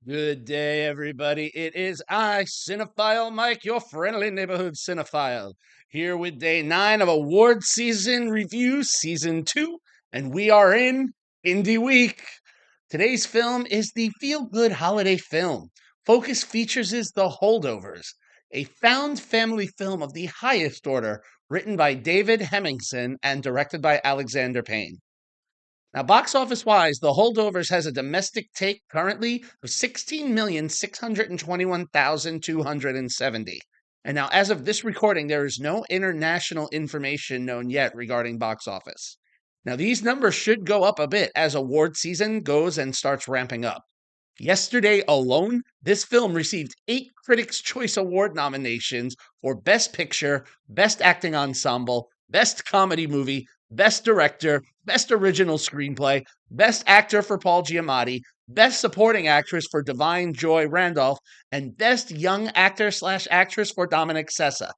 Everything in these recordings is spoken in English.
Good day, everybody. It is I, Cinephile Mike, your friendly neighborhood cinephile, here with day 9 of award season review, season 2, and we are in Indie Week. Today's film is the feel good holiday film. Focus features is The Holdovers, a found family film of the highest order, written by David Hemmingson and directed by Alexander Payne. Now, box office wise, The Holdovers has a domestic take currently of 16,621,270. And now, as of this recording, there is no international information known yet regarding box office. Now, these numbers should go up a bit as award season goes and starts ramping up. Yesterday alone, this film received 8 Critics' Choice Award nominations for Best Picture, Best Acting Ensemble, Best Comedy Movie, Best Director, Best Original Screenplay, Best Actor for Paul Giamatti, Best Supporting Actress for Divine Joy Randolph, and Best Young Actor/Actress for Dominic Sessa.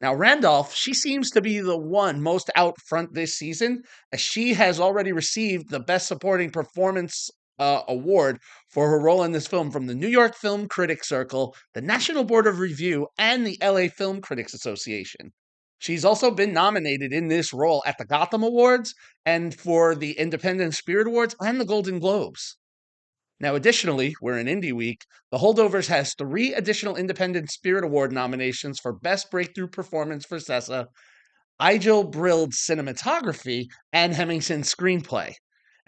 Now, Randolph, she seems to be the one most out front this season, as she has already received the Best Supporting Performance award for her role in this film from the New York Film Critics Circle, the National Board of Review, and the LA Film Critics Association. She's also been nominated in this role at the Gotham Awards and for the Independent Spirit Awards and the Golden Globes. Now, additionally, we're in Indie Week. The Holdovers has 3 additional Independent Spirit Award nominations for Best Breakthrough Performance for Sessa, Igel Brill's cinematography, and Hemingson's screenplay.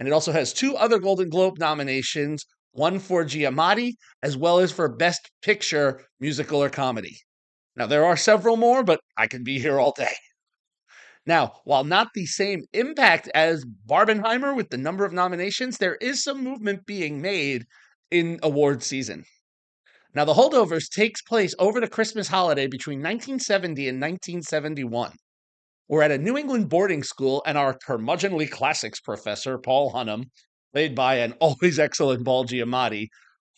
And it also has 2 other Golden Globe nominations, one for Giamatti, as well as for Best Picture, Musical or Comedy. Now, there are several more, but I could be here all day. Now, while not the same impact as Barbenheimer with the number of nominations, there is some movement being made in award season. Now, The Holdovers takes place over the Christmas holiday between 1970 and 1971. We're at a New England boarding school, and our curmudgeonly classics professor, Paul Hunnam, played by an always excellent Paul Giamatti,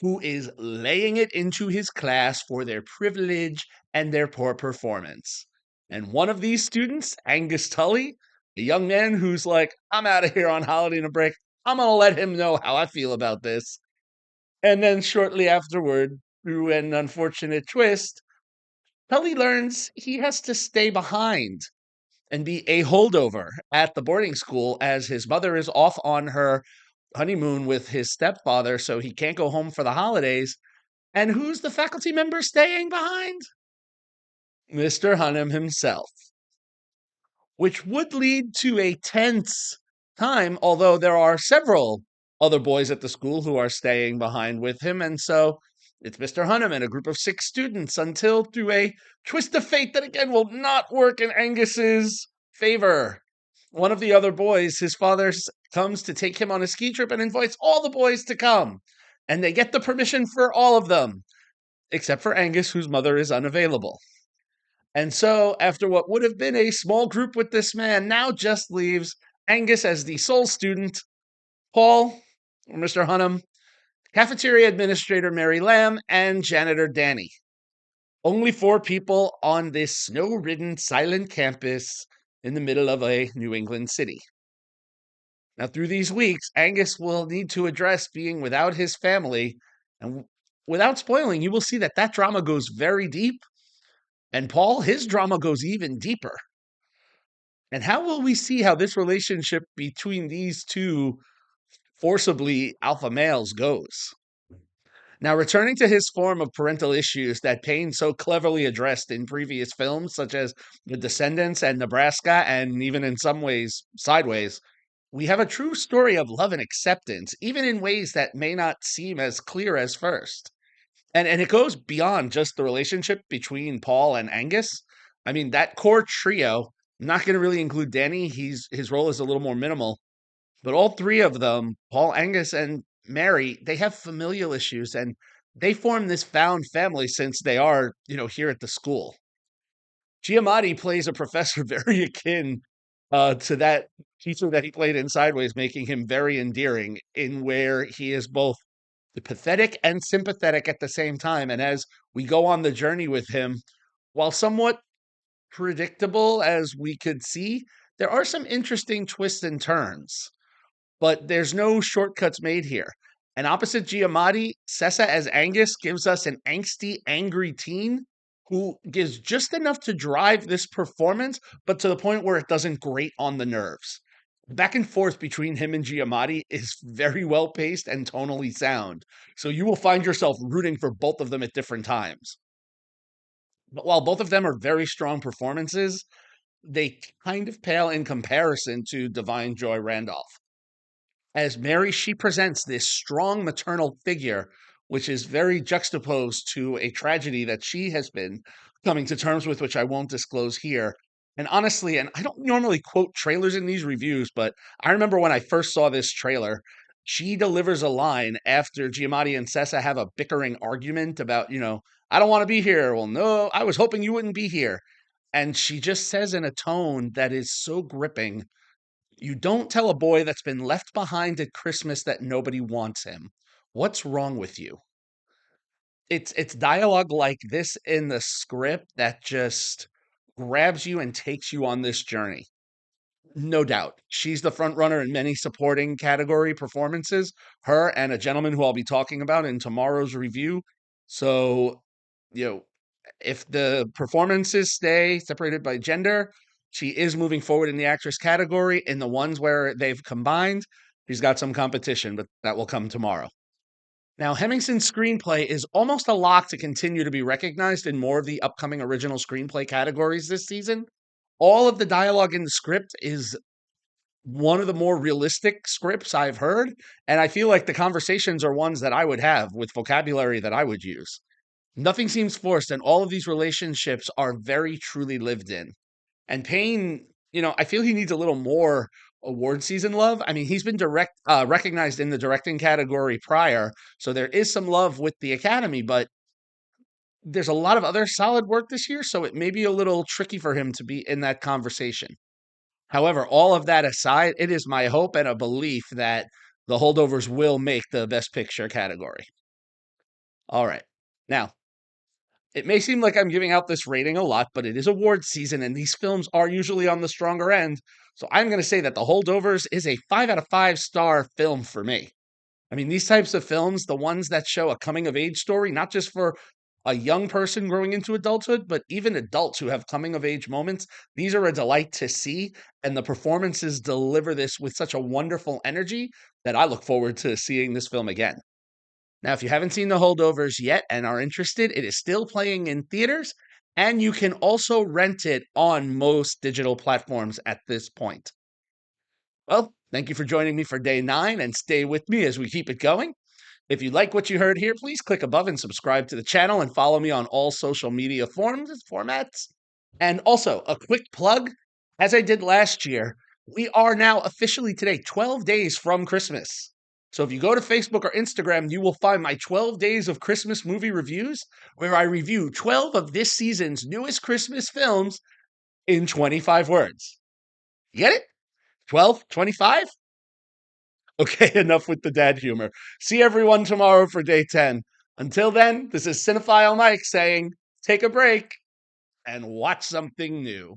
who is laying it into his class for their privilege and their poor performance. And one of these students, Angus Tully, a young man who's like, I'm out of here on holiday and a break. I'm going to let him know how I feel about this. And then shortly afterward, through an unfortunate twist, Tully learns he has to stay behind and be a holdover at the boarding school as his mother is off on her honeymoon with his stepfather, so he can't go home for the holidays. And who's the faculty member staying behind? Mr. Hunnam himself, which would lead to a tense time, although there are several other boys at the school who are staying behind with him. And so it's Mr. Hunnam and a group of 6 students until, through a twist of fate that again will not work in Angus's favor, one of the other boys, his father comes to take him on a ski trip and invites all the boys to come. And they get the permission for all of them, except for Angus, whose mother is unavailable. And so, after what would have been a small group with this man, now just leaves Angus as the sole student, Paul, or Mr. Hunnam, cafeteria administrator Mary Lamb, and janitor Danny. Only 4 people on this snow-ridden, silent campus in the middle of a New England city. Now, through these weeks, Angus will need to address being without his family, and without spoiling, you will see that that drama goes very deep, and Paul, his drama goes even deeper. And how will we see how this relationship between these two forcibly alpha males goes? Now, returning to his form of parental issues that Payne so cleverly addressed in previous films, such as The Descendants and Nebraska, and even in some ways, Sideways, we have a true story of love and acceptance, even in ways that may not seem as clear as first. And it goes beyond just the relationship between Paul and Angus. I mean, that core trio, I'm not going to really include Danny. His role is a little more minimal, but all 3 of them, Paul, Angus, and Mary, they have familial issues and they form this found family since they are, here at the school. Giamatti plays a professor very akin to that teacher that he played in Sideways, making him very endearing, in where he is both pathetic and sympathetic at the same time. And as we go on the journey with him, while somewhat predictable as we could see, there are some interesting twists and turns. But there's no shortcuts made here. And opposite Giamatti, Sessa as Angus gives us an angsty, angry teen who gives just enough to drive this performance, but to the point where it doesn't grate on the nerves. Back and forth between him and Giamatti is very well paced and tonally sound. So you will find yourself rooting for both of them at different times. But while both of them are very strong performances, they kind of pale in comparison to Divine Joy Randolph. As Mary, she presents this strong maternal figure, which is very juxtaposed to a tragedy that she has been coming to terms with, which I won't disclose here. And honestly, and I don't normally quote trailers in these reviews, but I remember when I first saw this trailer, she delivers a line after Giamatti and Sessa have a bickering argument about, I don't want to be here. Well, no, I was hoping you wouldn't be here. And she just says in a tone that is so gripping, you don't tell a boy that's been left behind at Christmas that nobody wants him. What's wrong with you? It's dialogue like this in the script that just grabs you and takes you on this journey. No doubt. She's the front runner in many supporting category performances, her and a gentleman who I'll be talking about in tomorrow's review. So, you know, if the performances stay separated by gender, she is moving forward in the actress category. In the ones where they've combined, she's got some competition, but that will come tomorrow. Now, Hemingson's screenplay is almost a lock to continue to be recognized in more of the upcoming original screenplay categories this season. All of the dialogue in the script is one of the more realistic scripts I've heard, and I feel like the conversations are ones that I would have with vocabulary that I would use. Nothing seems forced, and all of these relationships are very truly lived in. And Payne, I feel he needs a little more award season love. I mean, he's been recognized in the directing category prior, so there is some love with the Academy, but there's a lot of other solid work this year, so it may be a little tricky for him to be in that conversation. However, all of that aside, it is my hope and a belief that the Holdovers will make the Best Picture category. All right. Now, it may seem like I'm giving out this rating a lot, but it is awards season and these films are usually on the stronger end. So I'm going to say that The Holdovers is a 5 out of 5-star film for me. I mean, these types of films, the ones that show a coming of age story, not just for a young person growing into adulthood, but even adults who have coming of age moments, these are a delight to see. And the performances deliver this with such a wonderful energy that I look forward to seeing this film again. Now, if you haven't seen The Holdovers yet and are interested, it is still playing in theaters, and you can also rent it on most digital platforms at this point. Well, thank you for joining me for day 9, and stay with me as we keep it going. If you like what you heard here, please click above and subscribe to the channel and follow me on all social media formats. And also, a quick plug, as I did last year, we are now officially today 12 days from Christmas. So if you go to Facebook or Instagram, you will find my 12 days of Christmas movie reviews, where I review 12 of this season's newest Christmas films in 25 words. You get it? 12, 25? Okay, enough with the dad humor. See everyone tomorrow for day 10. Until then, this is Cinephile Mike saying, take a break and watch something new.